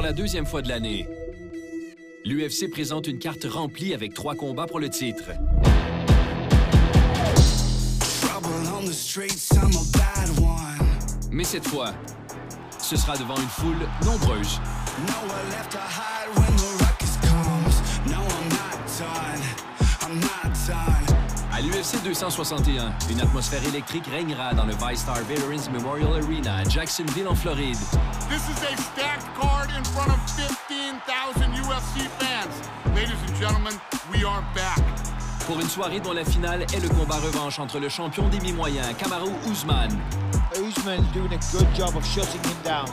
pour la deuxième fois de l'année. L'UFC présente une carte remplie avec 3 combats pour le titre. Mais cette fois, ce sera devant une foule nombreuse. À l'UFC 261, une atmosphère électrique régnera dans le ViStar Veterans Memorial Arena à Jacksonville, en Floride. This is a stacked card in front of 15,000 UFC fans. Ladies and gentlemen, we are back. Pour une soirée dont la finale est le combat revanche entre le champion des mi-moyens, Kamaru Usman. Usman's doing a good job of shutting him down.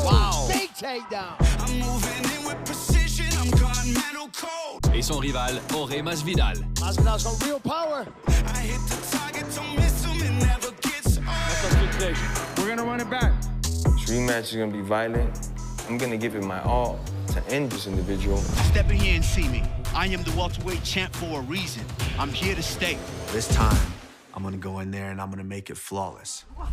Wow! Big takedown! I'm moving in with precision, I'm continental cold. Et son rival, MASVIDAL. MASVIDAL's got real power. I hit the target, don't miss him, it never gets old. That's a good thing. We're gonna run it back. This rematch is gonna be violent. I'm gonna give it my all to end this individual. Step in here and see me. I am the welterweight champ for a reason. I'm here to stay. This time, I'm gonna go in there and I'm gonna make it flawless. Oh!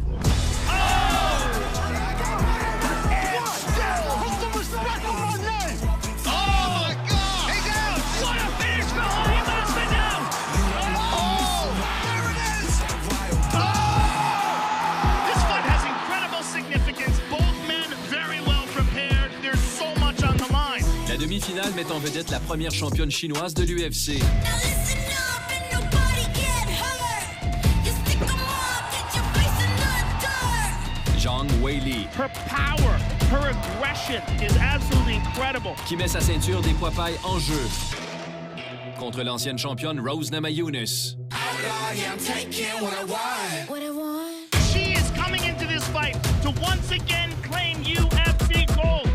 Put some respect on my name! Oh my God! He's out! What a finish for Jorge Masvidal! Oh! There it is! Oh! This fight has incredible significance. Both men very well prepared. There's so much on the line. La demi-finale met en vedette la première championne chinoise de l'UFC. ZHANG. Her power, her aggression is absolutely incredible. Qui met sa ceinture des poids pailles en jeu contre l'ancienne championne NAMAJUNAS. She is coming into this fight to once again claim UFC gold.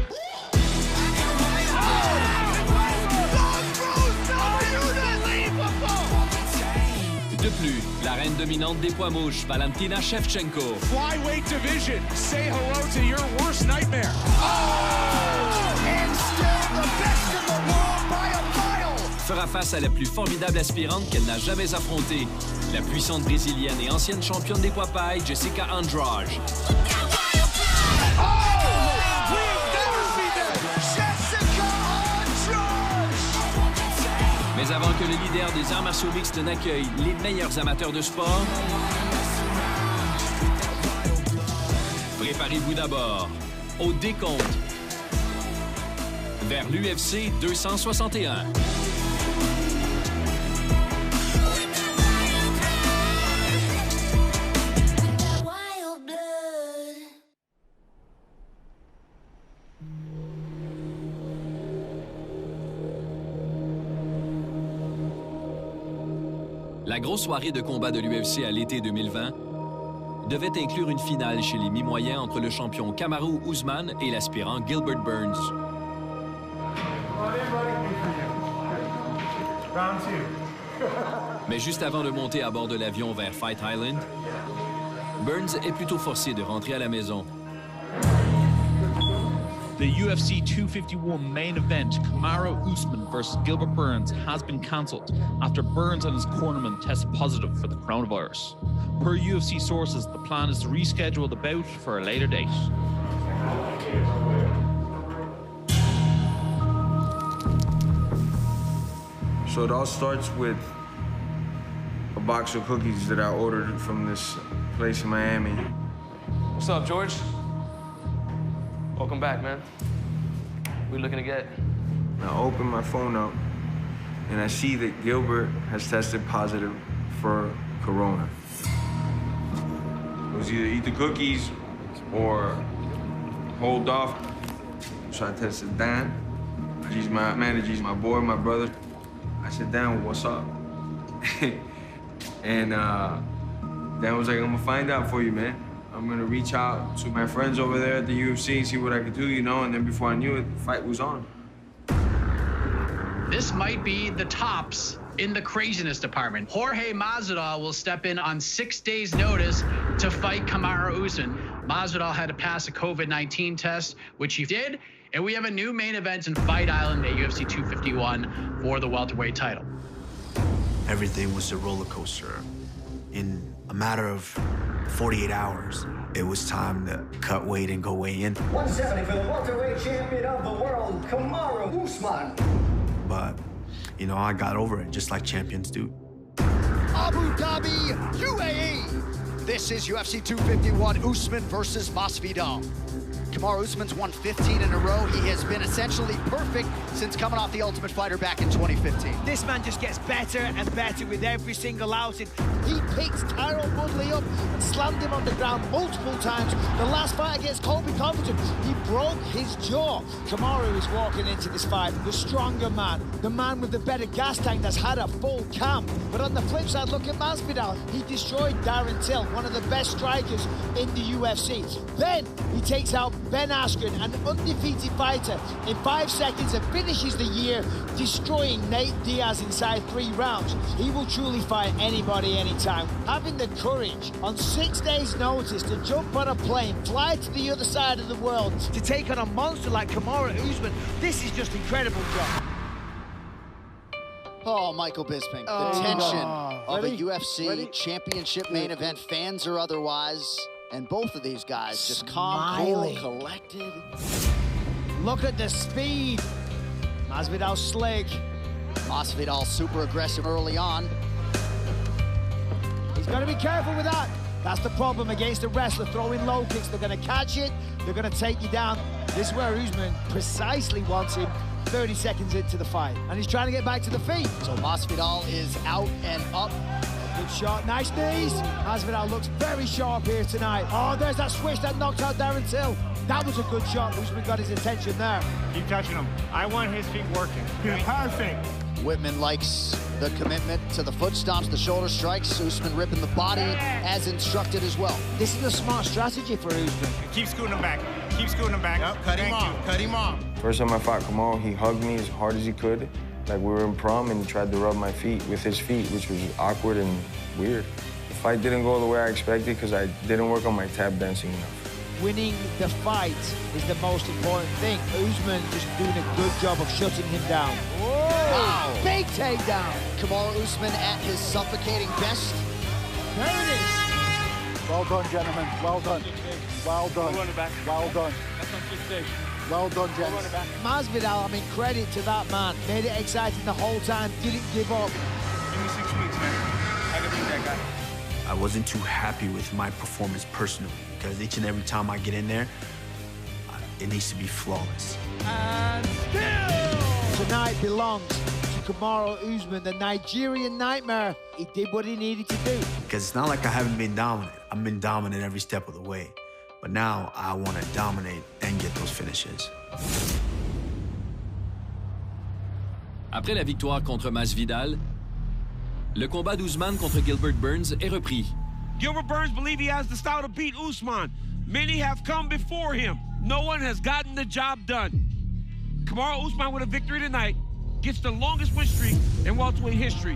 De plus, la reine dominante des poids mouches, Valentina SCHEVCHENKO. Flyweight division, say hello to your worst nightmare. Oh! And still the best in the world by a mile. Fera face à la plus formidable aspirante qu'elle n'a jamais affrontée, la puissante brésilienne et ancienne championne des poids pailles, Jessica Andrade. Mais avant que le leader des arts martiaux mixtes n'accueille les meilleurs amateurs de sport, préparez-vous d'abord au décompte vers l'UFC 261. La grosse soirée de combat de l'UFC à l'été 2020 devait inclure une finale chez les mi-moyens entre le champion Kamaru Usman et l'aspirant Gilbert Burns. Mais juste avant de monter à bord de l'avion vers Fight Island, Burns est plutôt forcé de rentrer à la maison. The UFC 251 main event, Kamaru Usman versus Gilbert Burns, has been cancelled after Burns and his cornerman tested positive for the coronavirus. Per UFC sources, the plan is to reschedule the bout for a later date. So it all starts with a box of cookies that I ordered from this place in Miami. What's up, George? Welcome back, man. What are you looking to get? I open my phone up, and I see that Gilbert has tested positive for corona. It was either eat the cookies or hold off. So I tested Dan. He's my manager, he's my boy, my brother. I said, Dan, what's up? And Dan was like, I'm gonna find out for you, man. I'm gonna reach out to my friends over there at the UFC and see what I could do, you know, and then before I knew it, the fight was on. This might be the tops in the craziness department. Jorge Masvidal will step in on 6 days' notice to fight Kamaru Usman. Masvidal had to pass a COVID-19 test, which he did, and we have a new main event in Fight Island at UFC 251 for the welterweight title. Everything was a roller coaster. In a matter of 48 hours. It was time to cut weight and go weigh in. 170 for the welterweight champion of the world, Kamaru Usman. But, you know, I got over it just like champions do. Abu Dhabi, UAE. This is UFC 251, Usman versus Masvidal. Kamaru Usman's won 15 in a row. He has been essentially perfect since coming off the Ultimate Fighter back in 2015. This man just gets better and better with every single outing. He picked Tyron Woodley up and slammed him on the ground multiple times. The last fight against Colby Covington, he broke his jaw. Kamaru is walking into this fight the stronger man, the man with the better gas tank that's had a full camp. But on the flip side, look at Masvidal. He destroyed Darren Till, one of the best strikers in the UFC. Then he takes out Ben Askren, an undefeated fighter, in 5 seconds and finishes the year destroying Nate Diaz inside 3 rounds. He will truly fight anybody, anytime. Having the courage on 6 days' notice to jump on a plane, fly to the other side of the world, to take on a monster like Kamaru Usman, this is just incredible, John. Oh, Michael Bisping, the tension of a UFC championship main event, fans or otherwise. And both of these guys just calm, cool, collected. Look at the speed. Masvidal slick. Masvidal super aggressive early on. He's got to be careful with that. That's the problem against a wrestler throwing low kicks. They're going to catch it. They're going to take you down. This is where Usman precisely wants him 30 seconds into the fight. And he's trying to get back to the feet. So Masvidal is out and up. Good shot, nice knees. Masvidal looks very sharp here tonight. Oh, there's that switch that knocked out Darren Till. That was a good shot. Usman got his attention there. Keep touching him. I want his feet working. Perfect. Whitman likes the commitment to the foot stomps, the shoulder strikes. Usman ripping the body as instructed as well. This is a smart strategy for Usman. Keep scooting him back. Keep scooting him back. Yep, cut him off. Cut him off. First time I fought Kamaru, he hugged me as hard as he could. Like we were in prom, and he tried to rub my feet with his feet, which was awkward and weird. The fight didn't go the way I expected because I didn't work on my tap dancing enough. Winning the fight is the most important thing. Usman just doing a good job of shutting him down. Whoa! Wow. Big takedown. Kamaru Usman at his suffocating best. There it is. Well done, gentlemen. Well done. Well done. Well done. That's on 6 days. Well done, gents. Masvidal, I mean, credit to that man. Made it exciting the whole time, didn't give up. Give me 6 weeks, man. I can beat that guy. I wasn't too happy with my performance personally because each and every time I get in there, it needs to be flawless. And still! Tonight belongs to Kamaru Usman, the Nigerian nightmare. He did what he needed to do. Because it's not like I haven't been dominant. I've been dominant every step of the way. But now I want to dominate and get those finishes. Après la victoire contre Masvidal, le combat d'Usman contre Gilbert Burns est repris. Gilbert Burns believes he has the style to beat Usman. Many have come before him. No one has gotten the job done. Kamaru Usman with a victory tonight gets the longest win streak in welterweight history.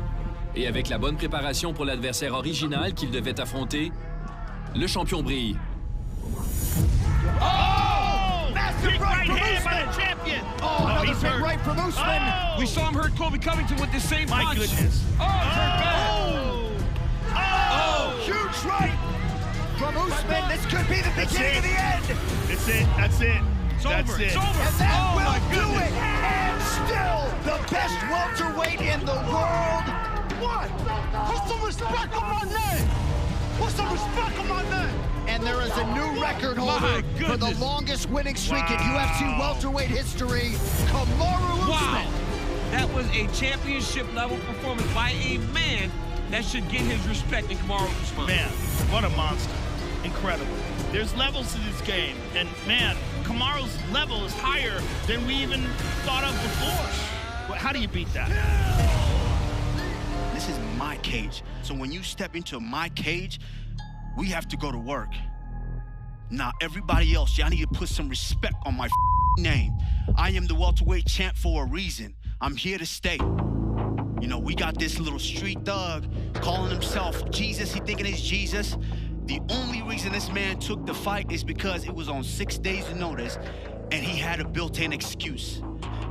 Et avec la bonne préparation pour l'adversaire original qu'il devait affronter, le champion brille. Oh! Massive right hand by the champion. Oh, another big right from Usman. Oh. We saw him hurt Colby Covington with the same punch. My goodness. Oh! Huge right from Usman. This could be the beginning of the end. That's it. That's it. It's over. It's over. And that will do it. And still the best welterweight in the world. What? Put some respect on my name. Put some respect on my name. And there is a new record holder for the longest winning streak in UFC welterweight history, Kamaru Usman. Wow. That was a championship level performance by a man that should get his respect in Kamaru Usman. Man, what a monster. Incredible. There's levels to this game. And man, Kamaru's level is higher than we even thought of before. How do you beat that? This is my cage. So when you step into my cage, we have to go to work. Now, everybody else, y'all need to put some respect on my name. I am the welterweight champ for a reason. I'm here to stay. You know, we got this little street thug calling himself Jesus. He thinking he's Jesus. The only reason this man took the fight is because it was on 6 days' notice and he had a built-in excuse.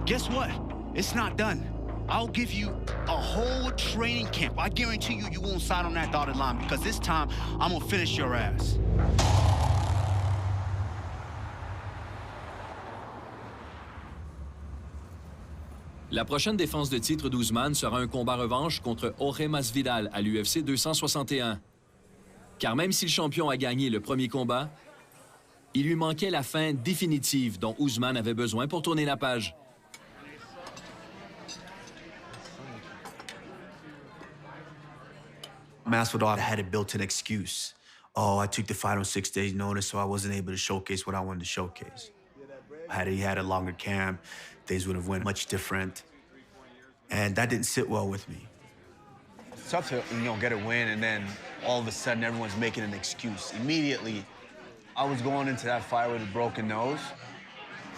Guess what? It's not done. I'll give you a whole training camp. I guarantee you, you won't sign on that dotted line because this time I'm gonna finish your ass. La prochaine défense de titre d'Ousmane sera un combat revanche contre Jorge MASVIDAL à l'UFC 261. Car même si le champion a gagné le premier combat, il lui manquait la fin définitive dont Ousmane avait besoin pour tourner la page. Masvidal had a built-in excuse. Oh, I took the fight on 6 days' notice, so I wasn't able to showcase what I wanted to showcase. Had he had a longer camp, things would have went much different. And that didn't sit well with me. It's tough to, get a win, and then all of a sudden everyone's making an excuse. Immediately, I was going into that fight with a broken nose.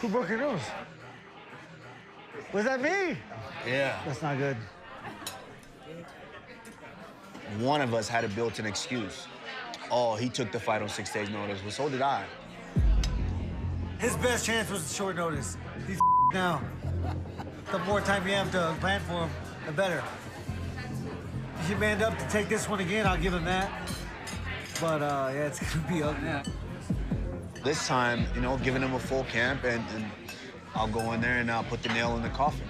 Who broke your nose? Was that me? Yeah. That's not good. One of us had a built-in excuse. Oh, he took the fight on 6 days' notice, but so did I. His best chance was short notice. He's now. The more time you have to plan for him, the better. If you manned up to take this one again, I'll give him that. But, yeah, it's gonna be ugly. This time, giving him a full camp, and I'll go in there and I'll put the nail in the coffin.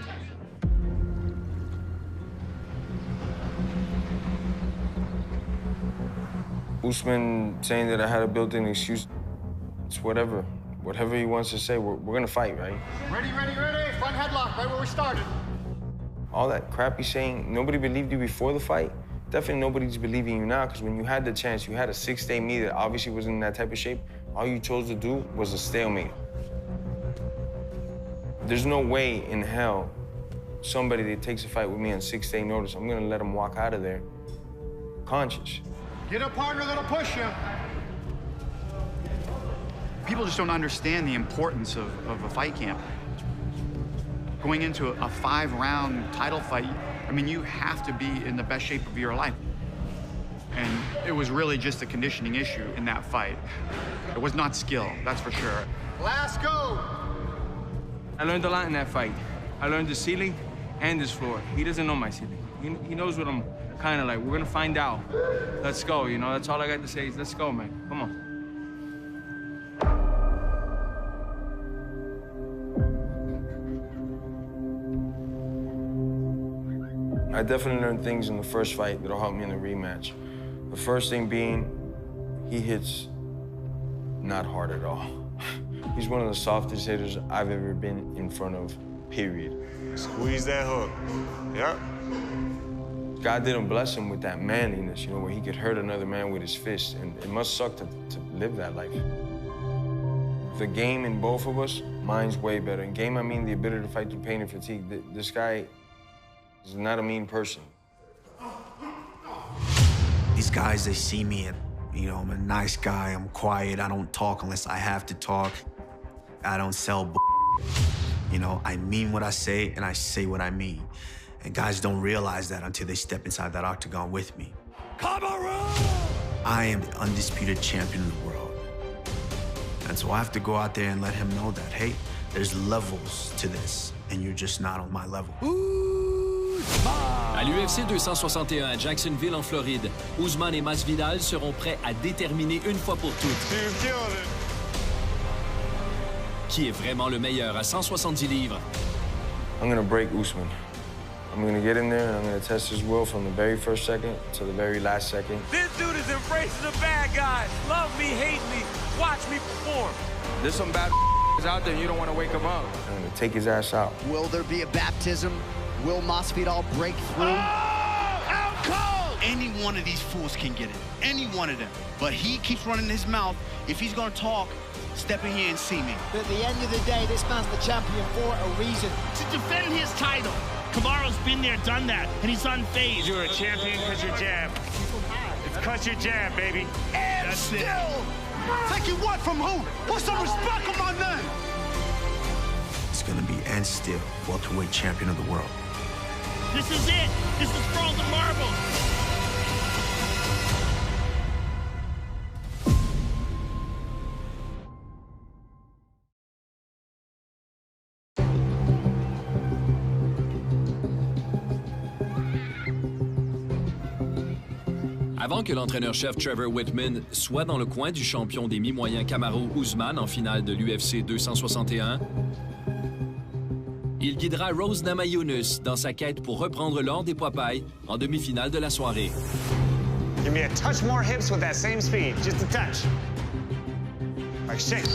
Usman saying that I had a built-in excuse, it's whatever. Whatever he wants to say, we're gonna fight, right? Ready, ready, ready. Front headlock, right where we started. All that crap he's saying, nobody believed you before the fight. Definitely nobody's believing you now, because when you had the chance, you had a 6-day meet that obviously wasn't in that type of shape, all you chose to do was a stalemate. There's no way in hell somebody that takes a fight with me on 6-day notice, I'm gonna let him walk out of there conscious. Get a partner that'll push you. People just don't understand the importance of a fight camp. Going into a 5-round title fight, I mean, you have to be in the best shape of your life. And it was really just a conditioning issue in that fight. It was not skill, that's for sure. Last go. I learned a lot in that fight. I learned the ceiling and this floor. He doesn't know my ceiling. He knows what I'm kind of like. We're gonna find out. Let's go, that's all I got to say is let's go, man. Come on. I definitely learned things in the first fight that'll help me in the rematch. The first thing being, he hits not hard at all. He's one of the softest hitters I've ever been in front of, period. Squeeze that hook. Yep. God didn't bless him with that manliness, where he could hurt another man with his fist, and it must suck to live that life. The game in both of us, mine's way better. In game, I mean the ability to fight through pain and fatigue. This guy is not a mean person. These guys, they see me and, I'm a nice guy, I'm quiet, I don't talk unless I have to talk. I don't sell I mean what I say and I say what I mean. And guys don't realize that until they step inside that octagon with me. I am the undisputed champion of the world. And so I have to go out there and let him know that, hey, there's levels to this, and you're just not on my level. À l'UFC 261 à Jacksonville, en Floride, Ousmane et Masvidal seront prêts à déterminer une fois pour toutes qui est vraiment le meilleur à 170 livres. I'm gonna break Usman. I'm gonna get in there and I'm gonna test his will from the very first second to the very last second. This dude is embracing the bad guys. Love me, hate me, watch me perform. There's some bad out there and you don't want to wake them up. I'm gonna take his ass out. Will there be a baptism? Will Masvidal break through? Out cold! Any one of these fools can get it. Any one of them. But he keeps running his mouth. If he's gonna talk, step in here and see me. But at the end of the day, this man's the champion for a reason. To defend his title. Kamaru's been there, done that, and he's unfazed. You're a champion because you jab. It's because you jab, baby. And that's still! It. Taking what from who? Put some respect on my name! It's gonna be and still welterweight champion of the world. This is it. This is for all the marbles. Avant que l'entraîneur-chef Trevor Whitman soit dans le coin du champion des mi-moyens Kamaru Usman en finale de l'UFC 261, il guidera Rose Namajunas dans sa quête pour reprendre l'or des poids pailles en demi-finale de la soirée. Give me a touch more hips with that same speed, just a touch. Like shake.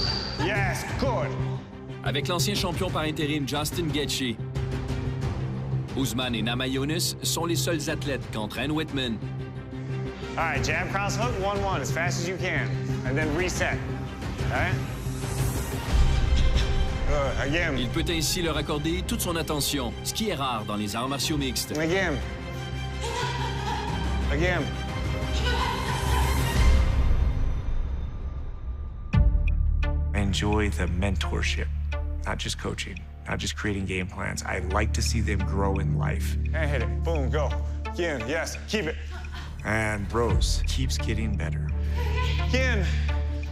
Yes, good. Avec l'ancien champion par intérim Justin Gaethje, Usman et Namajunas sont les seuls athlètes qu'entraîne Whitman. All right, jab, cross hook, 1-1, as fast as you can, and then reset. All right? Good, again. Il peut ainsi leur accorder toute son attention, ce qui est rare dans les arts martiaux mixtes. Again. Again. I enjoy the mentorship, not just coaching, not just creating game plans. I like to see them grow in life. And hit it. Boom, go. Again, yes, keep it. And Rose keeps getting better. Again.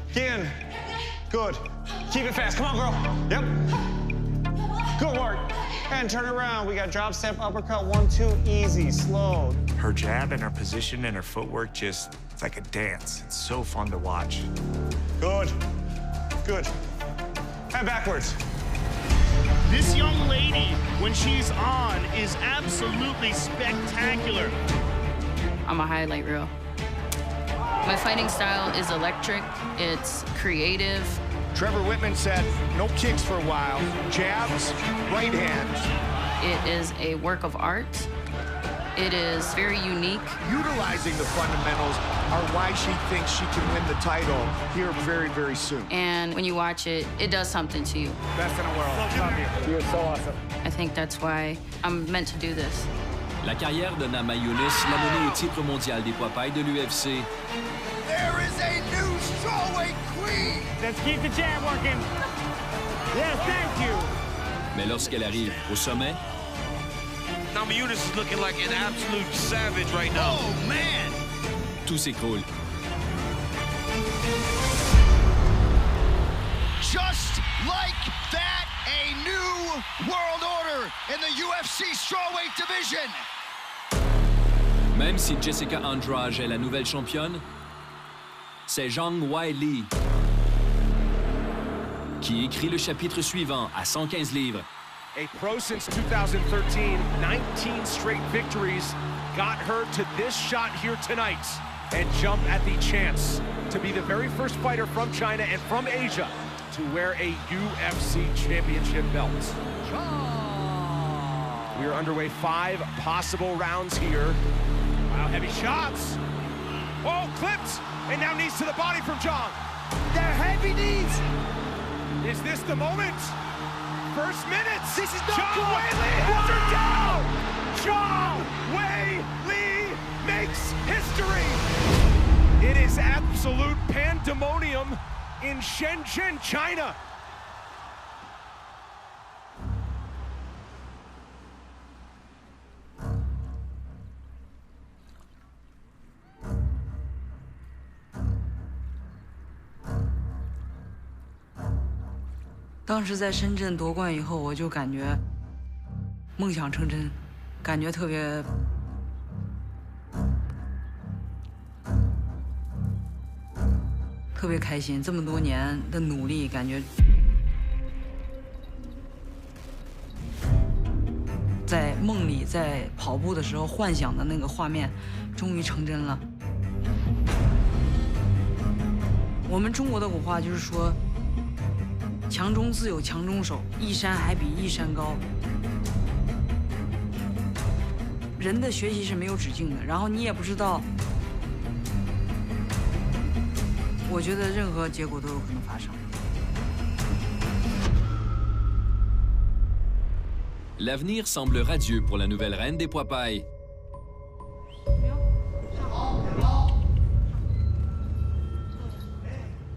Again. Good. Keep it fast. Come on, girl. Yep. Good work. And turn around. We got drop step, uppercut, 1-2, easy, slow. Her jab and her position and her footwork just, it's like a dance. It's so fun to watch. Good. Good. And backwards. This young lady, when she's on, is absolutely spectacular. I'm a highlight reel. My fighting style is electric, it's creative. Trevor Whitman said, no kicks for a while, jabs, right hands. It is a work of art. It is very unique. Utilizing the fundamentals are why she thinks she can win the title here very, very soon. And when you watch it, it does something to you. Best in the world. Love you. You're so awesome. I think that's why I'm meant to do this. La carrière de Namajunas l'a mené au titre mondial des poids pailles de l'UFC. There is a new strawweight queen. Let's keep the jab working. Yes, thank you. Mais lorsqu'elle arrive au sommet, Namajunas is looking like an absolute savage right now. Oh, man. tout s'écroule. Just like that, a new world order in the UFC strawweight division. Même si Jessica Andrade est la nouvelle championne, c'est Zhang Weili qui écrit le chapitre suivant à 115 livres. A pro since 2013, 19 straight victories got her to this shot here tonight and jump at the chance to be the very first fighter from China and from Asia to wear a UFC championship belt. We are underway 5 possible rounds here. Wow, heavy shots. Oh, clipped, and now knees to the body from Zhang. They're heavy knees. Is this the moment? First minutes. This is not Zhang good. Weili has her down. Zhang Weili makes history. It is absolute pandemonium in Shenzhen, China.当时在深圳夺冠以后，我就感觉梦想成真，感觉特别开心。这么多年的努力，感觉在梦里，在跑步的时候幻想的那个画面，终于成真了。我们中国的古话就是说。强中自有强中手，一山还比一山高。人的学习是没有止境的，然后你也不知道，我觉得任何结果都有可能发生。L'avenir semble radieux pour la nouvelle reine des poids pailles.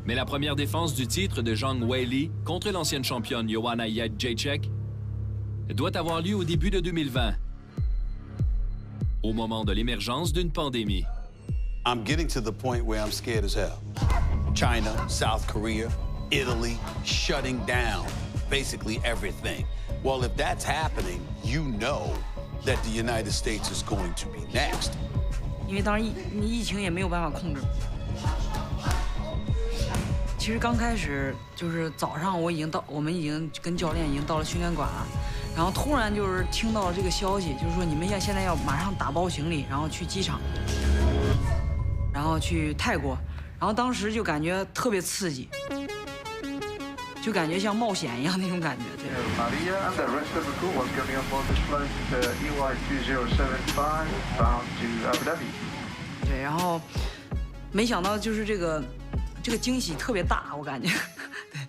Mais la première défense du titre de Zhang Weili contre l'ancienne championne Joanna Jędrzejczyk doit avoir lieu au début de 2020, au moment de l'émergence d'une pandémie. I'm getting to the point where I'm scared as hell. China, South Korea, Italy, shutting down basically everything. Well, if that's happening, you know that the United States is going to be next. 因为当时疫情也没有办法控制。其实刚开始就是早上我们已经跟教练已经到了训练馆了，然后突然就是听到了这个消息，就是说你们现在要马上打包行李，然后去机场，然后去泰国，然后当时就感觉特别刺激，就感觉像冒险一样那种感觉。对。Maria and the rest of the crew welcome you on board this flight EY2075 bound to Abu Dhabi. 对，然后没想到就是这个惊喜特别大，我感觉，对，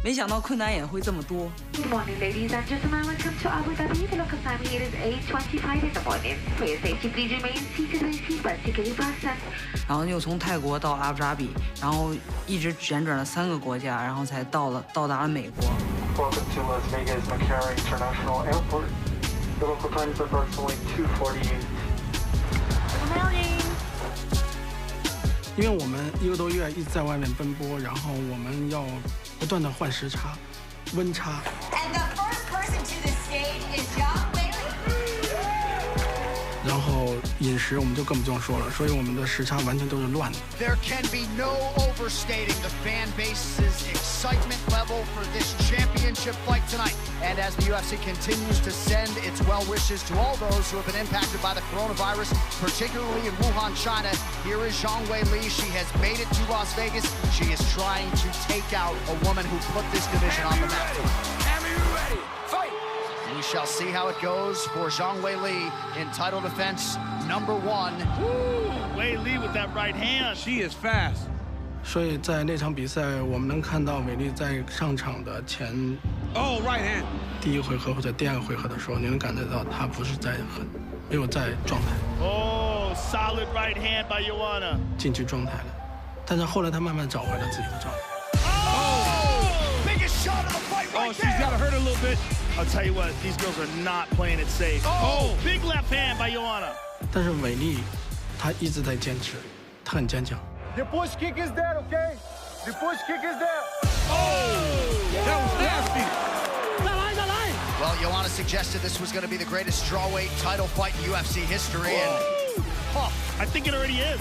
没想到困难也会这么多。Good morning, ladies and gentlemen. Welcome to Abu Dhabi. The local time here is 8:25 in the morning. For your safety, please remain seated with seatbelt securely fastened. 然后又从泰国到阿布扎比，然后一直辗转了3个国家，然后才到达了美国。Welcome to Las Vegas McCarran International Airport. The local time is approximately 2:48. Good morning. 因为我们1个多月一直在外面奔波，然后我们要不断的换时差、温差。And the first person to the stage is Zhang Weili. 然后饮食我们就更不用说了，所以我们的时差完全都是乱的。There can be no overstating the fan base's excitement level for this championship fight tonight. And as the UFC continues to send its well wishes to all those who have been impacted by the coronavirus, particularly in Wuhan, China, here is Zhang Weili. She has made it to Las Vegas. She is trying to take out a woman who put this division on the map. We shall see how it goes for Zhang Weili in title defense number 1. Weili with that right hand. She is fast. 所以在那场比赛，我们能看到伟丽在上场的前right hand 第1回合或者第2个回合的时候，你能感觉到他不是没有在状态。Solid right hand by Joanna. 进去状态了，但是后来他慢慢找回了自己的状态。Biggest shot of the fight right she's got to hurt a little bit. I'll tell you what, these girls are not playing it safe. Big left hand by Joanna. 但是伟丽，她一直在坚持，她很坚强。The push kick is there, okay? The push kick is there. That was nasty. Well, Joanna suggested this was going to be the greatest strawweight title fight in UFC history, and I think it already is.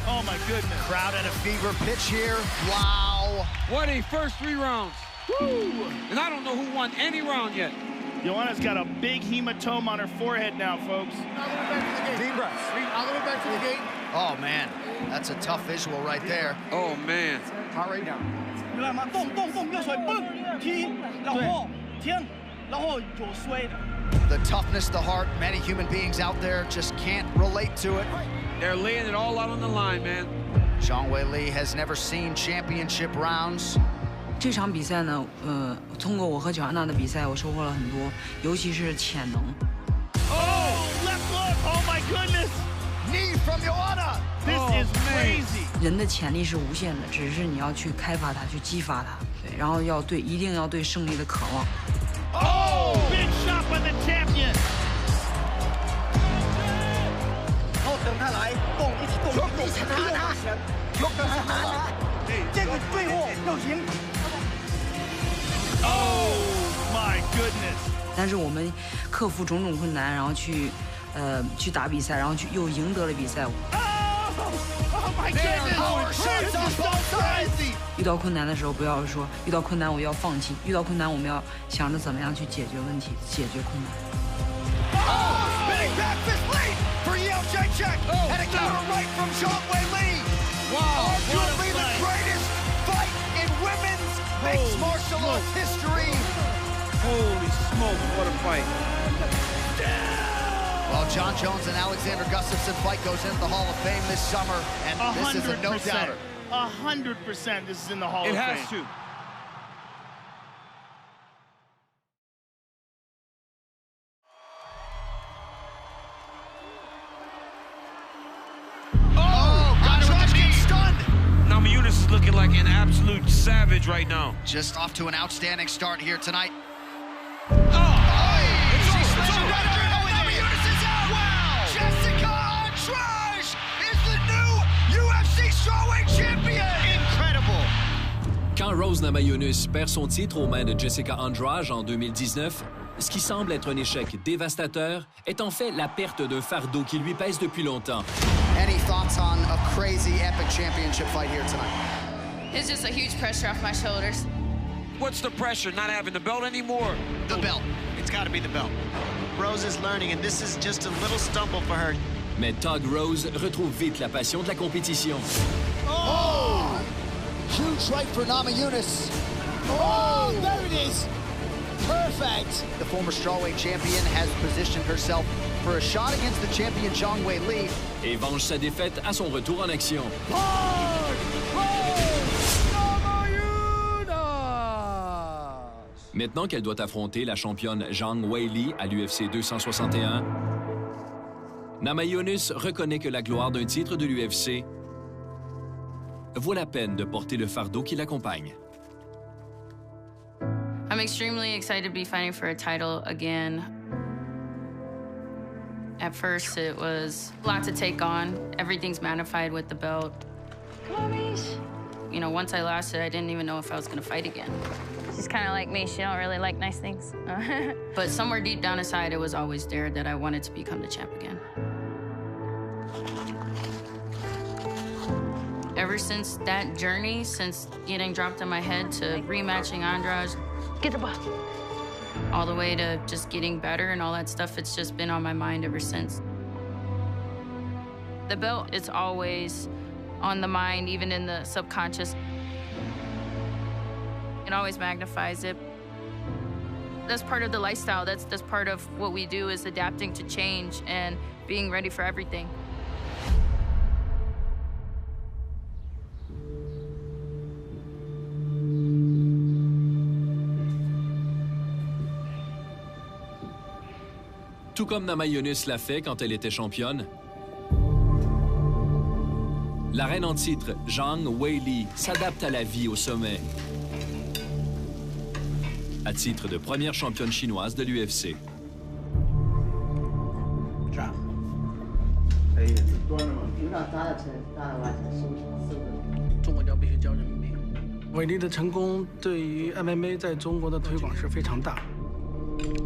Oh my goodness. Crowd at a fever pitch here. Wow. What a first 3 rounds. Woo! And I don't know who won any round yet. Joanna's got a big hematoma on her forehead now, folks. Deep breaths. A little back to the gate. Oh, man. That's a tough visual right there. Oh, man. Heart rate down. 然后有衰的。 The toughness, the heart, many human beings out there just can't relate to it. They're laying it all out on the line, man. Zhang Weili has never seen championship rounds. 这场比赛呢，通过我和乔安娜的比赛，我收获了很多，尤其是潜能。Left hook! Oh my goodness! Knee from Joanna! This is crazy. 人的潜力是无限的，只是你要去开发它，去激发它。对，然后一定要对胜利的渴望。 Big shot by the champion. 然后等他来动，一起动，一起拿，这个对握要赢。My goodness. 但是我们克服种种困难，然后去打比赛，然后又赢得了比赛。My goodness. 遇到困难的时候，不要说遇到困难我要放弃，遇到困难我们要想着怎么样去解决问题，解决困难。Spinning back fist lead for ZHANG and a counter right from Zhang Weili. Wow, arguably the greatest fight in women's mixed martial arts history. Holy smoke, what a fight. Well, John Jones and Alexander Gustafsson fight goes into the Hall of Fame this summer, and this is a no-doubter. 100% this is in the Hall of Fame. It has to. Stunned. NAMAJUNAS is looking like an absolute savage right now. Just off to an outstanding start here tonight. Quand Rose Namajunas perd son titre aux mains de Jessica Andrade en 2019, Ce qui semble être un échec dévastateur est en fait la perte d'un fardeau qui lui pèse depuis longtemps. Any thoughts on a crazy epic championship fight here tonight? It's just a huge pressure off my shoulders. What's the pressure, not having the belt anymore? The belt. It's got to be the belt. Rose is learning, and this is just a little stumble for her. Mais Todd Rose retrouve vite la passion de la compétition. Oh! Huge right for NAMAJUNAS. Oh, there it is. Perfect. The former strawweight champion has positioned herself for a shot against the champion ZHANG Et venge sa défaite à son retour en action. Maintenant qu'elle doit affronter la championne Zhang Weili à l'UFC 261, NAMAJUNAS reconnaît que la gloire d'un titre de l'UFC vaut la peine de porter le fardeau qui l'accompagne. I'm extremely excited to be fighting for a title again. At first, it was a lot to take on. Everything's magnified with the belt. Come on, Mish. You know, once I lost it, I didn't even know if I was going to fight again. She's kind of like me. She don't really like nice things. But somewhere deep down inside, it was always there that I wanted to become the champ again. Ever since that journey, since getting dropped on my head to rematching Andrade, get the ball, all the way to just getting better and all that stuff, it's just been on my mind ever since. The belt, it's always on the mind, even in the subconscious. It always magnifies it. That's part of the lifestyle. That's part of what we do, is adapting to change and being ready for everything. Tout comme NAMAJUNAS l'a fait quand elle était championne, la reine en titre, Zhang Weili, s'adapte à la vie au sommet, à titre de première championne chinoise de l'UFC.伟丽的成功对于 MMA 在中国的推广是非常大。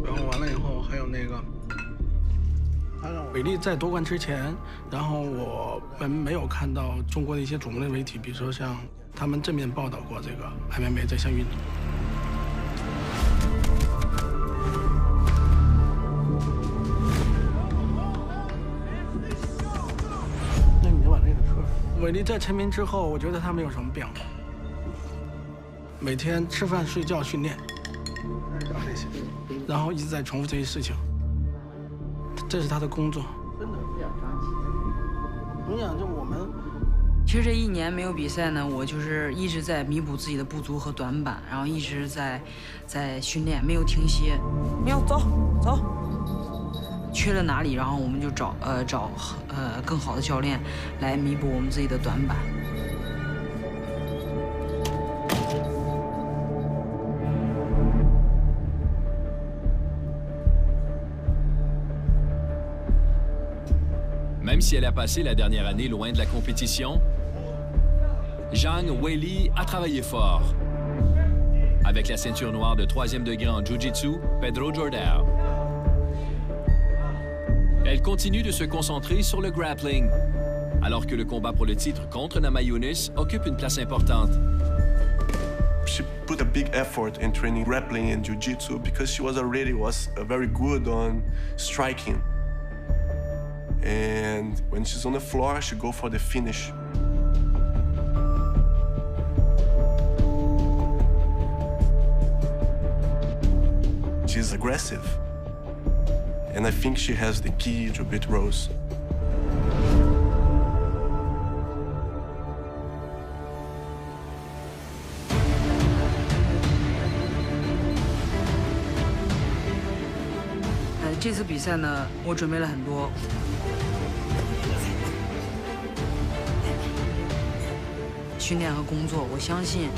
然后完了以后，还有那个伟丽在夺冠之前，然后我们没有看到中国的一些主流媒体，比如说像他们正面报道过这个 MMA 这项运动。那你就把那个撤了。伟丽在成名之后，我觉得他没有什么变化，每天吃饭、睡觉、训练，然后一直在重复这些事情。这是他的工作。真的不想长期。我想，就我们，其实这一年没有比赛呢，我就是一直在弥补自己的不足和短板，然后一直在训练，没有停歇。你要走，缺了哪里，然后我们就找更好的教练来弥补我们自己的短板。Même si elle a passé la dernière année loin de la compétition, Zhang Weili a travaillé fort. Avec la ceinture noire de 3e degré en Jiu-Jitsu, Pedro Jordao. Elle continue de se concentrer sur le grappling, alors que le combat pour le titre contre NAMAJUNAS occupe une place importante. She put a big effort in training grappling and Jiu-Jitsu because she was very good on striking. And when she's on the floor, she go for the finish. She's aggressive. And I think she has the key to beat Rose.这次比赛呢，我准备了很多。训练和工作，我相信。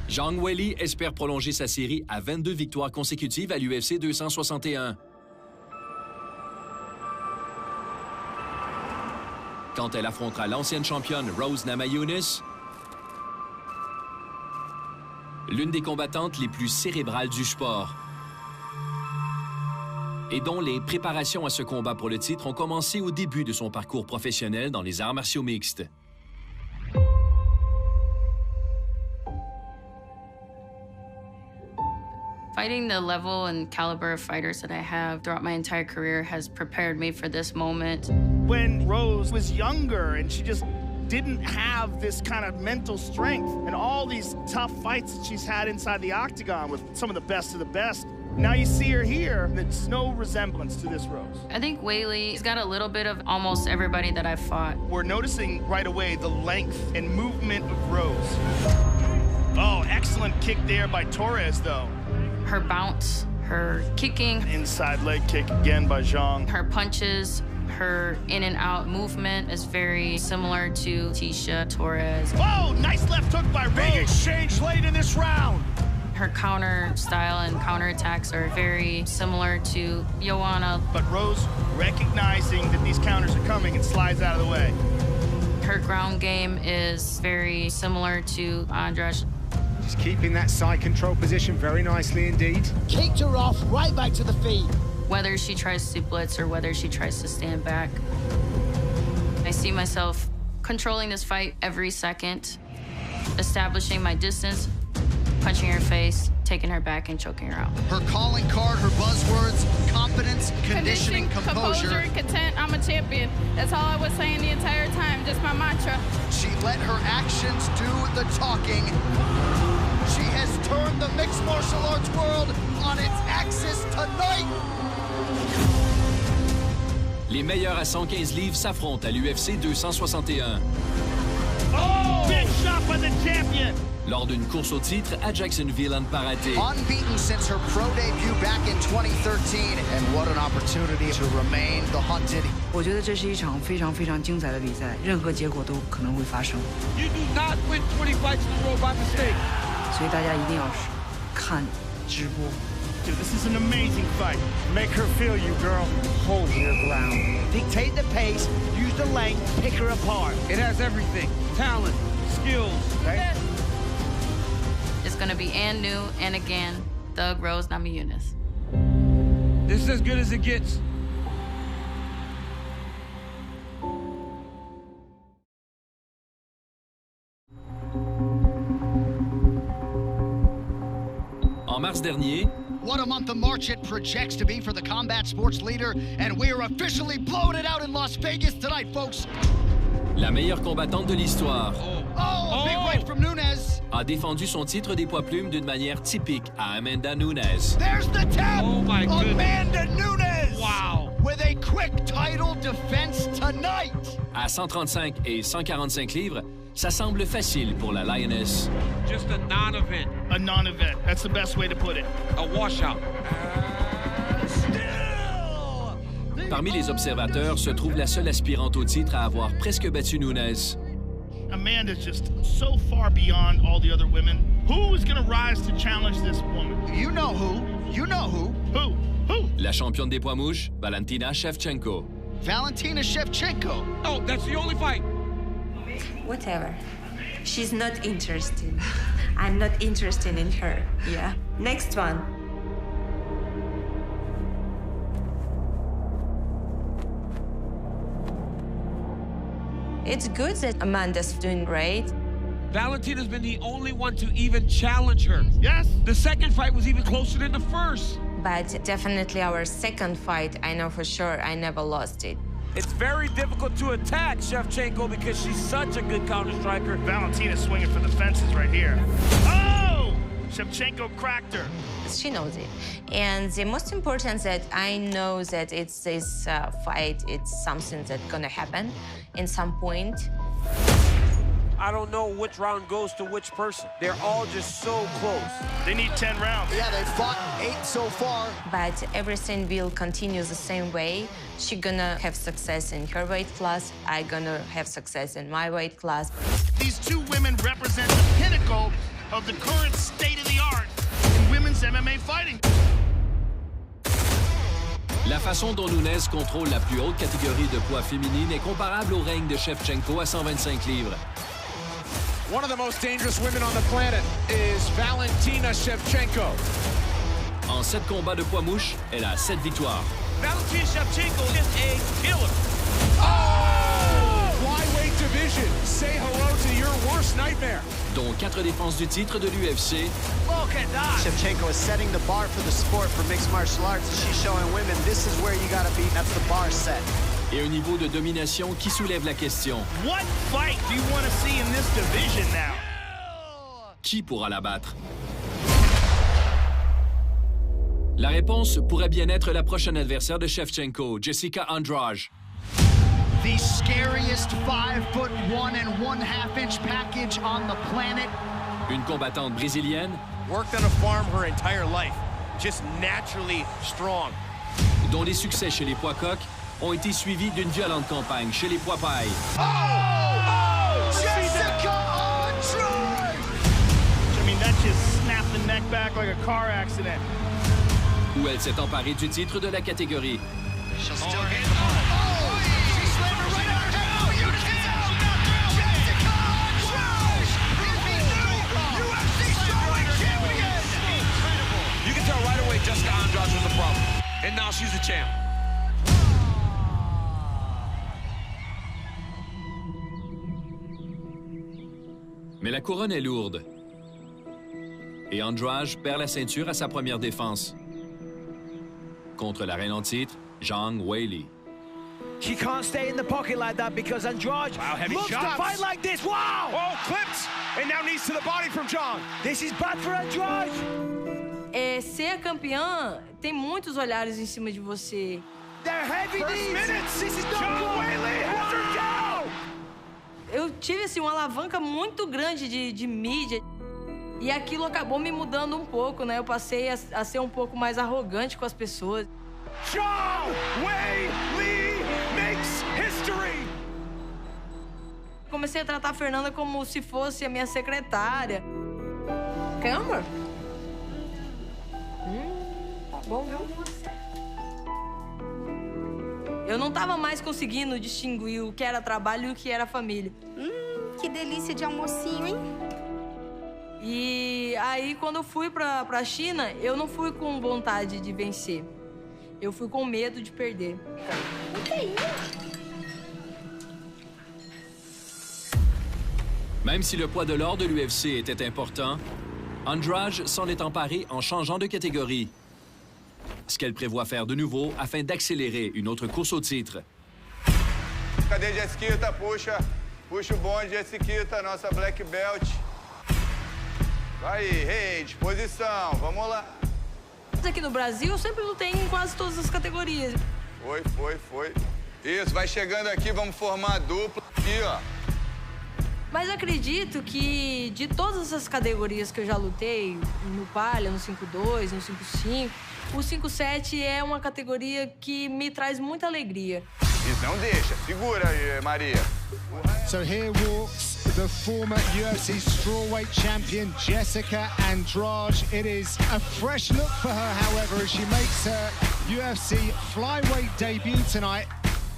Zhang Weili espère prolonger sa série à 22 victoires consécutives à l'UFC 261. quand elle affrontera l'ancienne championne Rose Namajunas, l'une des combattantes les plus cérébrales du sport, et dont les préparations à ce combat pour le titre ont commencé au début de son parcours professionnel dans les arts martiaux mixtes. Fighting the level and caliber of fighters that I have throughout my entire career has prepared me for this moment. When Rose was younger and she just didn't have this kind of mental strength and all these tough fights that she's had inside the octagon with some of the best, now you see her here, and it's no resemblance to this Rose. I think Weili has got a little bit of almost everybody that I've fought. We're noticing right away the length and movement of Rose. Oh, excellent kick there by Torres, though. Her bounce, her kicking. Inside leg kick again by Zhang. Her punches, her in and out movement is very similar to Tisha Torres. Oh, nice left hook by Rose. Big exchange late in this round. Her counter style and counter attacks are very similar to Joanna. But Rose recognizing that these counters are coming and slides out of the way. Her ground game is very similar to Andrade. Just keeping that side control position very nicely indeed. Kicked her off, right back to the feet. Whether she tries to blitz or whether she tries to stand back, I see myself controlling this fight every second, establishing my distance, punching her face, taking her back, and choking her out. Her calling card, her buzzwords, confidence, conditioning, composure. Content, I'm a champion. That's all I was saying the entire time, just my mantra. She let her actions do the talking. She has turned the mixed martial arts world on its axis tonight. Les meilleurs à 115 livres s'affrontent à l'UFC 261. Oh! Big shot by the champion! Lors d'une course au titre à Jacksonville en Paraté. Unbeaten since her pro debut back in 2013, and what an opportunity to remain the hunted. 我觉得这是一场非常非常精彩的比赛，任何结果都可能会发生。 You do not win 20 fights in a row by mistake. 所以大家一定要看直播。 Dude, this is an amazing fight. Make her feel you, girl. Hold your ground. Dictate the pace, use the length, pick her apart. It has everything. Talent, skills. Okay? It's going to be and new and again, Thug Rose Namajunas. This is as good as it gets. En mars dernier, what a month of March it projects to be for the combat sports leader, and we are officially blowing it out in Las Vegas tonight, folks. La meilleure combattante de l'histoire a big right from Nunes. A défendu son titre des poids plumes d'une manière typique à Amanda Nunes. There's the tap! Oh my goodness. Amanda Nunes! Wow! With a quick title defense tonight. À 135 et 145 livres, ça semble facile pour la Lioness. Just a non-event. A non-event. That's the best way to put it. A washout. Parmi les observateurs se trouve la seule aspirante au titre à avoir presque battu Nunes. Amanda's just so far beyond all the other women. Who is going to rise to challenge this woman? You know who. You know who. Who? Who? La championne des poids mouches, Valentina Shevchenko. Valentina Shevchenko. Oh, that's the only fight. Whatever. She's not interested. I'm not interested in her. Yeah. Next one. It's good that Amanda's doing great. Valentina's been the only one to even challenge her. Yes. The second fight was even closer than the first. But definitely our second fight, I know for sure I never lost it. It's very difficult to attack Shevchenko because she's such a good counter striker. Valentina's swinging for the fences right here. Oh! Shevchenko cracked her. She knows it. And the most important that I know that it's this fight, it's something that's gonna happen in some point. I don't know which round goes to which person. They're all just so close. They need 10 rounds. Yeah, they've fought 8 so far. But everything will continue the same way. She's gonna have success in her weight class. I'm gonna have success in my weight class. These two women represent the pinnacle of the current state of the art in women's MMA fighting. La façon dont Nunes contrôle la plus haute catégorie de poids féminine est comparable au règne de Shevchenko à 125 livres. One of the most dangerous women on the planet is Valentina Shevchenko. En 7 combats de poids mouche, elle a 7 victoires. Valentina Shevchenko is a killer. Oh! Flyweight division. Say hello to your worst nightmare. Dont 4 défenses du titre de l'UFC. Look at that. Shevchenko is setting the bar for the sport for mixed martial arts. She's showing women this is where you got to be. That's the bar set. Et un niveau de domination qui soulève la question. What fight do you want to see in this division now? Qui pourra la battre? La réponse pourrait bien être la prochaine adversaire de Shevchenko, Jessica Andrade. The scariest 5'1" and 1/2" package on the planet. Une combattante brésilienne. Worked on a farm her entire life. Just naturally strong. Dont les succès chez les poids coqs ont été suivis d'une violente campagne chez les poids pailles. Jessica Andrade! I mean, that just snapped the neck back like a car accident. Où elle s'est emparée du titre de la catégorie. She'll still get the ball. Oh, she slammed her right on her head. Oh, you can't knock Jessica Andrade! UFC strawweight champion! Incredible. You can tell right away Jessica Andrade was the problem. And now she's the champ. Mais la couronne est lourde. Et Andrade perd la ceinture à sa première défense. Contre la reine en titre, Zhang Weili. She can't stay in the pocket like that because Andrade loves to fight like this. Wow! Oh, clipped! And now knees to the body from Zhang. This is bad for Andrade. Ser campeã tem muitos olhares em cima de você. They're heavy knees. This is Zhang Weili has her down. Eu tive assim, uma alavanca muito grande de mídia. E aquilo acabou me mudando um pouco, né? Eu passei a ser um pouco mais arrogante com as pessoas. Zhang Weili makes history. Comecei a tratar a Fernanda como se fosse a minha secretária. Quer, amor? Tá bom, viu? Eu não tava mais conseguindo distinguir o que era trabalho e o que era família. Que delícia de almocinho, hein? E aí, quando eu fui pra China, eu não fui com vontade de vencer. Eu fui com medo de perder. Même si le poids de l'or de l'UFC était important, Andrade s'en est emparée en changeant de catégorie. Ce qu'elle prévoit faire de nouveau afin d'accélérer une autre course au titre. Cadê Jessiquita? Puxa. Puxa o bonde, Jessiquita, nossa black belt. Vai, hey, disposição, vamos lá. Aqui no Brasil, eu sempre lutei em quase todas as categorias. Foi. Isso, vai chegando aqui, vamos formar a dupla. Aqui, ó. Mas acredito que de todas essas categorias que eu já lutei, no palha, no 5'2", no 5'5", o 5'7" é uma categoria que me traz muita alegria. Não deixa, segura aí, Maria. So here walks the former UFC strawweight champion, Jessica Andrade. It is a fresh look for her, however, as she makes her UFC flyweight debut tonight.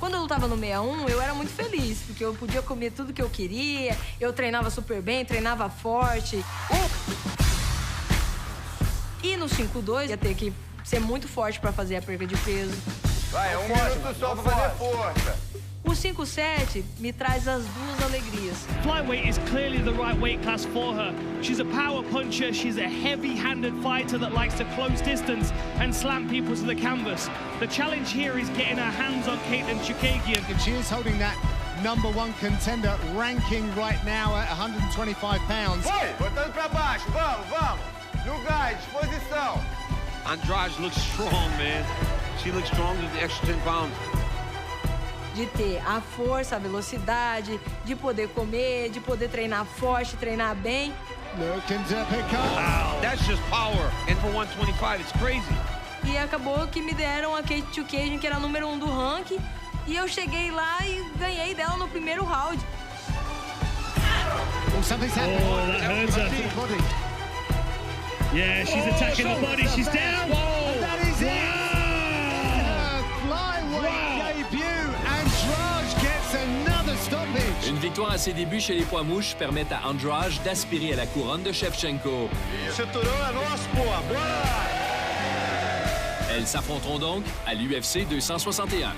Quando eu lutava no 61, eu era muito feliz, porque eu podia comer tudo que eu queria, eu treinava super bem, treinava forte. E no 5'2", ia ter que ser muito forte para fazer a perda de peso. Vai, minuto só para fazer força. O 5'7" me traz as duas alegrias. Flyweight is clearly the right weight class for her. She's a power puncher. She's a heavy-handed fighter that likes to close distance and slam people to the canvas. The challenge here is getting her hands on Caitlin Chukagian. And she is holding that #1 contender ranking right now at 125 pounds. Foi, botando para baixo. Vamos. No gás, disposição. Andrade looks strong, man. She looks strong with the extra 10 pounds. De ter a força, a velocidade, de poder comer, de poder treinar forte, treinar bem. Looking to pick up. Wow, that's just power. And for 125, it's crazy. E acabou que me deram a Kate Chukagian, que era a #1 do ranking, e eu cheguei lá e ganhei dela no primeiro round. Oh, something's happening. Oh, that hurts her. Yeah, she's attacking the body. She's down. That is it. victoire à ses débuts chez les poids mouches permet à Andrade d'aspirer à la couronne de Shevchenko. Elles s'affronteront donc à l'UFC 261.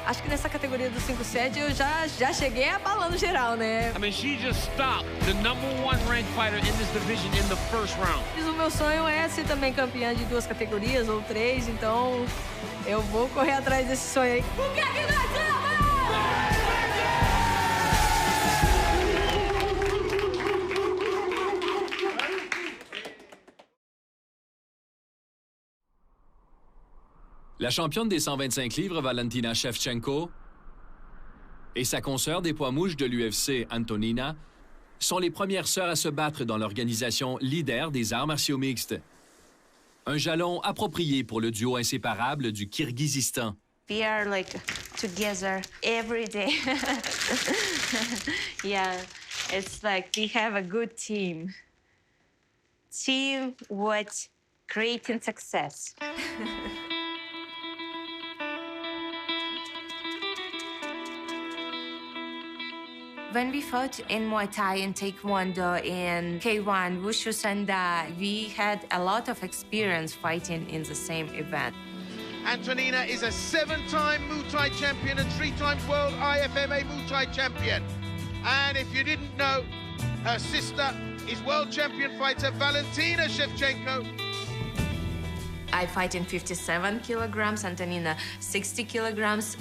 Acho que nessa categoria do 5-7 eu já cheguei abalando geral, né? I mean, she just stopped the #1 ranked fighter in this division in the first round. O meu sonho é ser também campeã de 2 categorias ou 3, então eu vou correr atrás desse sonho aí. O que é que nós temos? La championne des 125 livres, Valentina Shevchenko, et sa consoeur des poids mouches de l'UFC, Antonina, sont les premières sœurs à se battre dans l'organisation leader des arts martiaux mixtes. Un jalon approprié pour le duo inséparable du Kirghizistan. We are like together every day. Yeah, it's like we have a good team. Team what creating success. When we fought in Muay Thai and Taekwondo and K1, Wushu Sanda, we had a lot of experience fighting in the same event. Antonina is a 7-time Muay Thai champion and 3-time world IFMA Muay Thai champion. And if you didn't know, her sister is world champion fighter Valentina Shevchenko. I fight in 57 kilograms, Antonina 60 kilograms.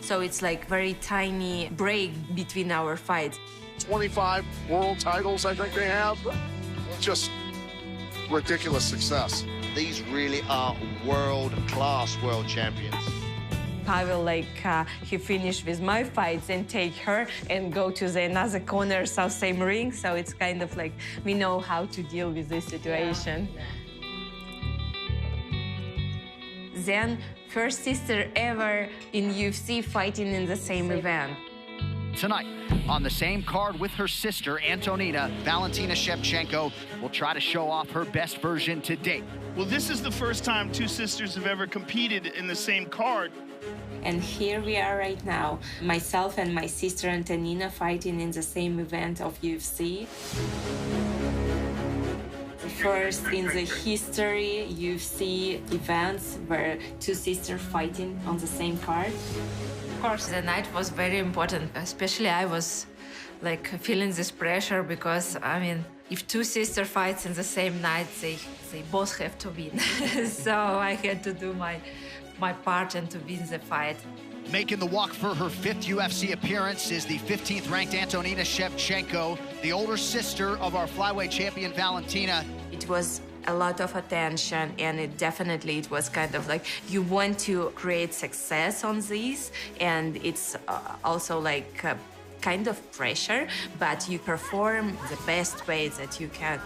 So it's like very tiny break between our fights. 25 world titles, I think they have. Just ridiculous success. These really are world-class world champions. Pavel, he finished with my fights and take her and go to the another corners of same ring. So it's kind of like we know how to deal with this situation. Then, first sister ever in UFC fighting in the same event. Tonight, on the same card with her sister, Antonina, Valentina Shevchenko will try to show off her best version to date. Well, this is the first time 2 sisters have ever competed in the same card. And here we are right now, myself and my sister Antonina fighting in the same event of UFC. First in the history UFC events where 2 sisters fighting on the same card. Of course, the night was very important. Especially I was feeling this pressure because, I mean, if 2 sisters fights in the same night, they both have to win. So I had to do my part and to win the fight. Making the walk for her 5th UFC appearance is the 15th ranked Antonina Shevchenko, the older sister of our flyweight champion Valentina. It was a lot of attention, and it was kind of like you want to create success on this, and it's also like kind of pressure, but you perform the best way that you can.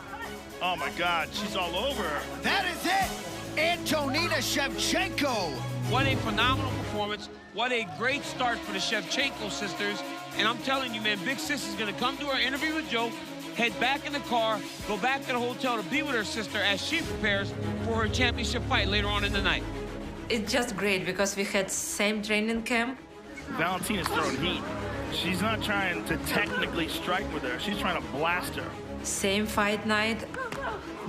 Oh my God, she's all over. That is it, Antonina Shevchenko. What a phenomenal performance. What a great start for the Shevchenko sisters. And I'm telling you, man, Big Sis is going to come to her interview with Joe, head back in the car, go back to the hotel to be with her sister as she prepares for her championship fight later on in the night. It's just great because we had same training camp. Valentina's throwing heat. She's not trying to technically strike with her. She's trying to blast her. Same fight night,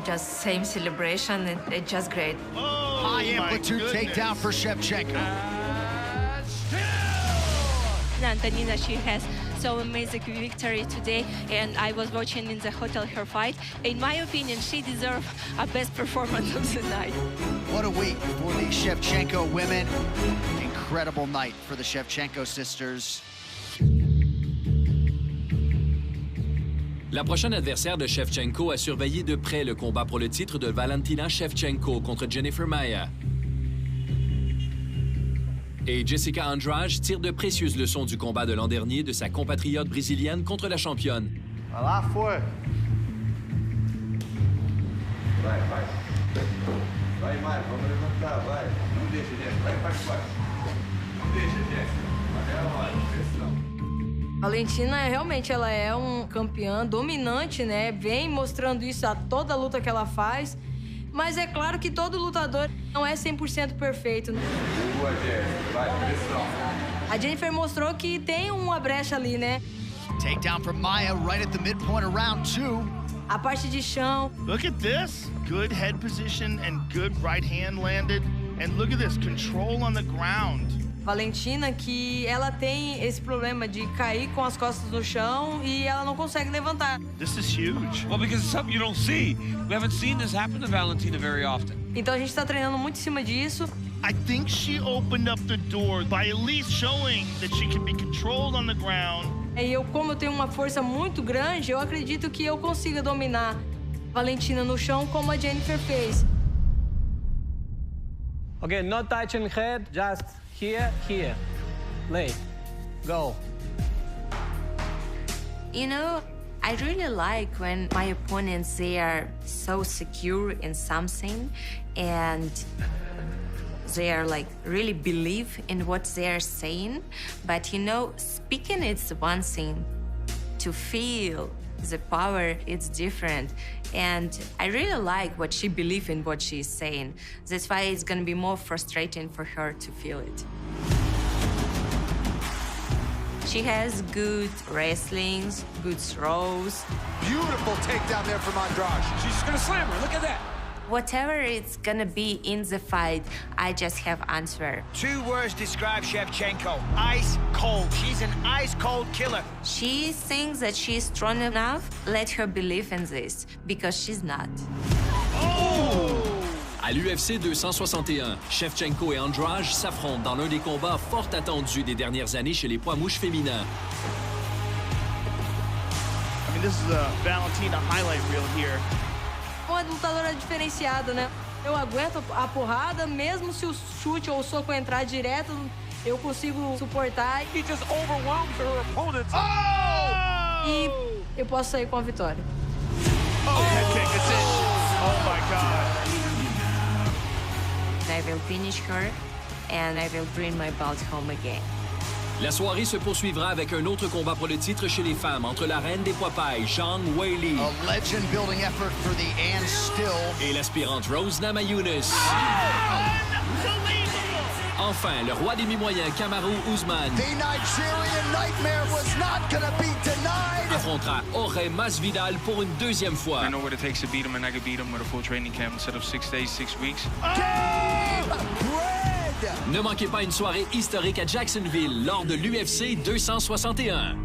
just same celebration. It's just great. Oh, high amplitude takedown for Shevchenko. Antonina, she has so amazing victory today, and I was watching in the hotel her fight. In my opinion, she deserved a best performance of the night. What a week for the Shevchenko women. Incredible night for the Shevchenko sisters. La prochaine adversaire de Shevchenko a surveillé de près le combat pour le titre de Valentina Shevchenko contre Jennifer Maia. Et Jessica Andrade tire de précieuses leçons du combat de l'an dernier de sa compatriote brésilienne contre la championne. Lá foi. Vai, vai. Vai mais, vamos levantar, vai. Não deixa, Jéssica. Vai, faz quase. Não deixa, Jéssica. Até a hora, pressão. Valentina, realmente, ela é um campeã dominante, né? Vem mostrando isso a toda luta que ela faz. Mas é claro que todo lutador não é 100% perfeito. Boa, Jéssica. Vai, pressão. A Jennifer mostrou que tem uma brecha ali, né? Takedown from Maya right at the midpoint of round 2. A parte de chão. Look at this. Good head position and good right hand landed. And look at this, control on the ground. Valentina, que ela tem esse problema de cair com as costas no chão e ela não consegue levantar. This is huge. Well, because it's something you don't see. We haven't seen this happen to Valentina very often. Então a gente tá treinando muito em cima disso. I think she opened up the door by at least showing that she can be controlled on the ground. E como eu tenho uma força muito grande, eu acredito que eu consiga dominar Valentina no chão como a Jennifer fez. Okay, not touching head, just here, here. Lay. Go. You know, I really like when my opponents, they are so secure in something and they are like really believe in what they are saying. But you know, speaking it's one thing. To feel the power, it's different. And I really like what she believes in what she's saying. That's why it's gonna be more frustrating for her to feel it. She has good wrestlings, good throws. Beautiful takedown there from Andrade. She's just gonna slam her, look at that. Whatever it's gonna be in the fight, I just have answer. 2 words describe Shevchenko: ice cold. She's an ice cold killer. She thinks that she's strong enough. Let her believe in this, because she's not. À l'UFC 261, Shevchenko et Andrade s'affrontent dans l'un des combats fort attendus des dernières années chez les poids mouches féminins. I mean, this is a Valentina highlight reel here. Uma lutadora diferenciada, né? Eu aguento a porrada, mesmo se o chute ou o soco entrar direto, eu consigo suportar. He just overwhelms her opponents. E eu posso sair com a vitória. Head kick, that's it. Oh my God. I will finish her and I will bring my belt home again. La soirée se poursuivra avec un autre combat pour le titre chez les femmes entre la reine des poids pailles, ZHANG Weili, A legend-building effort for the and still. et l'aspirante Rose Namajunas. Enfin, le roi des mi-moyens, Kamaru Usman, The Nigerian nightmare was not gonna be denied. affrontera MASVIDAL pour une deuxième fois. I know what it takes to beat him, and I could beat him with a full training camp instead of 6 days, 6 weeks. Game bread. Ne manquez pas une soirée historique à Jacksonville lors de l'UFC 261.